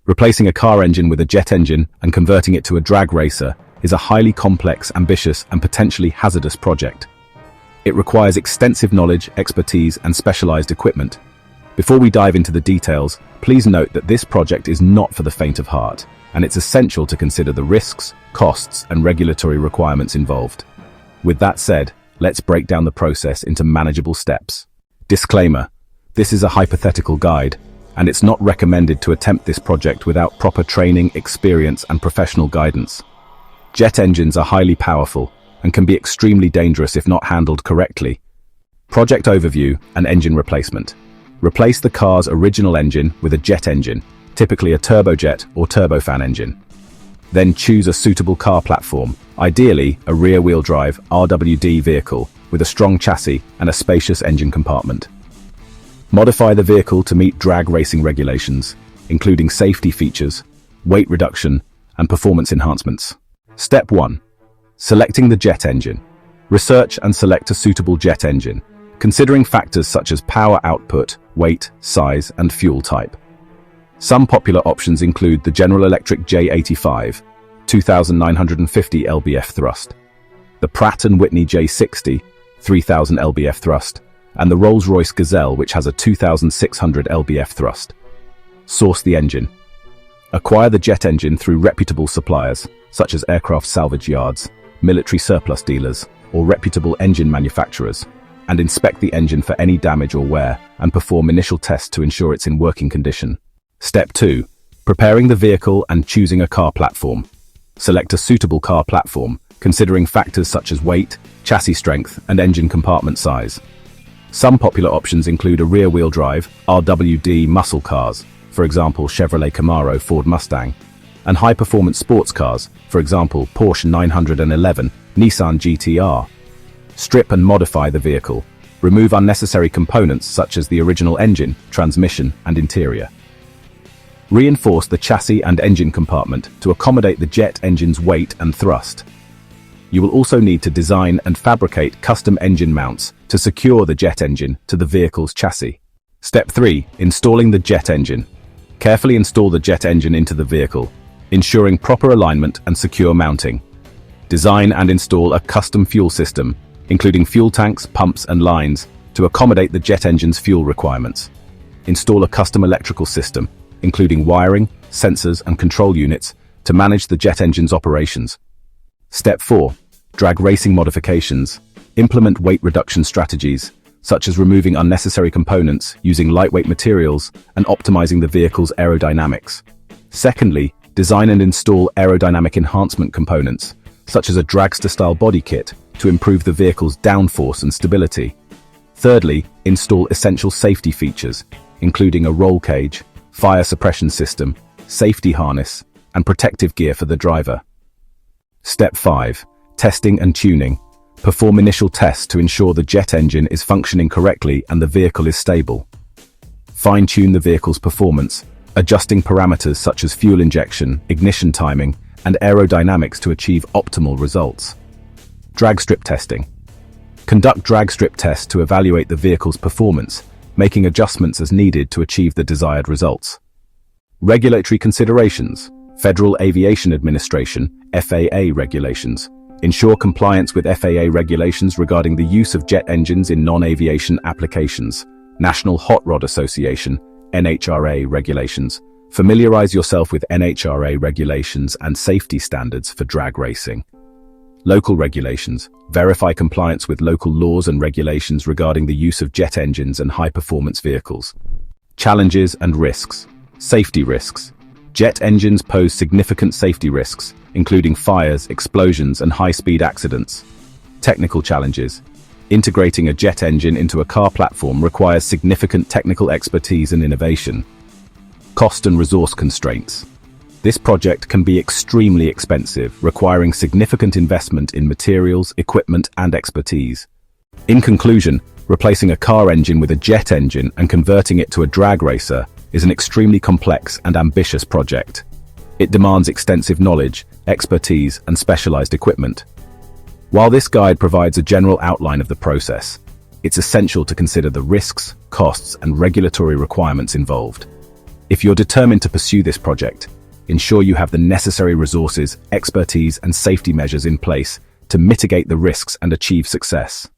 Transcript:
Replacing a car engine with a jet engine and converting it to a drag racer is a highly complex, ambitious, and potentially hazardous project. It requires extensive knowledge, expertise, and specialized equipment. Before we dive into the details, please note that this project is not for the faint of heart, and it's essential to consider the risks, costs, and regulatory requirements involved. With that said, let's break down the process into manageable steps. Disclaimer: this is a hypothetical guide, and it's not recommended to attempt this project without proper training, experience, and professional guidance. Jet engines are highly powerful and can be extremely dangerous if not handled correctly. Project overview and engine replacement. Replace the car's original engine with a jet engine, typically a turbojet or turbofan engine. Then choose a suitable car platform, ideally a rear-wheel drive RWD vehicle with a strong chassis and a spacious engine compartment. Modify the vehicle to meet drag racing regulations, including safety features, weight reduction, and performance enhancements. Step 1. Selecting the jet engine. Research and select a suitable jet engine, considering factors such as power output, weight, size, and fuel type. Some popular options include the General Electric J-85, 2,950 lb-f thrust, the Pratt Whitney J-60, 3,000 lb-f thrust, and the Rolls-Royce Gazelle, which has a 2,600 lb-f thrust. Source the engine. Acquire the jet engine through reputable suppliers, such as aircraft salvage yards, military surplus dealers, or reputable engine manufacturers, and inspect the engine for any damage or wear, and perform initial tests to ensure it's in working condition. Step 2. Preparing the vehicle and choosing a car platform. Select a suitable car platform, considering factors such as weight, chassis strength, and engine compartment size. Some popular options include a rear-wheel drive, RWD muscle cars, for example Chevrolet Camaro, Ford Mustang, and high-performance sports cars, for example Porsche 911, Nissan GT-R. Strip and modify the vehicle. Remove unnecessary components such as the original engine, transmission, and interior. Reinforce the chassis and engine compartment to accommodate the jet engine's weight and thrust. You will also need to design and fabricate custom engine mounts to secure the jet engine to the vehicle's chassis. Step 3. Installing the jet engine. Carefully install the jet engine into the vehicle, ensuring proper alignment and secure mounting. Design and install a custom fuel system, including fuel tanks, pumps, and lines, to accommodate the jet engine's fuel requirements. Install a custom electrical system, including wiring, sensors, and control units, to manage the jet engine's operations. Step 4. Drag racing modifications. Implement weight reduction strategies, such as removing unnecessary components, using lightweight materials, and optimizing the vehicle's aerodynamics. Secondly, design and install aerodynamic enhancement components, such as a dragster-style body kit, to improve the vehicle's downforce and stability. Thirdly, install essential safety features, including a roll cage, fire suppression system, safety harness, and protective gear for the driver. Step 5. Testing and tuning. Perform initial tests to ensure the jet engine is functioning correctly and the vehicle is stable. Fine-tune the vehicle's performance, adjusting parameters such as fuel injection, ignition timing, and aerodynamics to achieve optimal results. Drag strip testing. Conduct drag strip tests to evaluate the vehicle's performance, making adjustments as needed to achieve the desired results. Regulatory considerations. Federal Aviation Administration, FAA regulations. Ensure compliance with FAA regulations regarding the use of jet engines in non-aviation applications. National Hot Rod Association, NHRA regulations. Familiarize yourself with NHRA regulations and safety standards for drag racing. Local regulations. Verify compliance with local laws and regulations regarding the use of jet engines and high-performance vehicles. Challenges and risks. Safety risks. Jet engines pose significant safety risks, including fires, explosions, and high-speed accidents. Technical challenges. Integrating a jet engine into a car platform requires significant technical expertise and innovation. Cost and resource constraints. This project can be extremely expensive, requiring significant investment in materials, equipment, and expertise. In conclusion, replacing a car engine with a jet engine and converting it to a drag racer is an extremely complex and ambitious project. It demands extensive knowledge, expertise, and specialized equipment. While this guide provides a general outline of the process, it's essential to consider the risks, costs, and regulatory requirements involved. If you're determined to pursue this project, ensure you have the necessary resources, expertise, and safety measures in place to mitigate the risks and achieve success.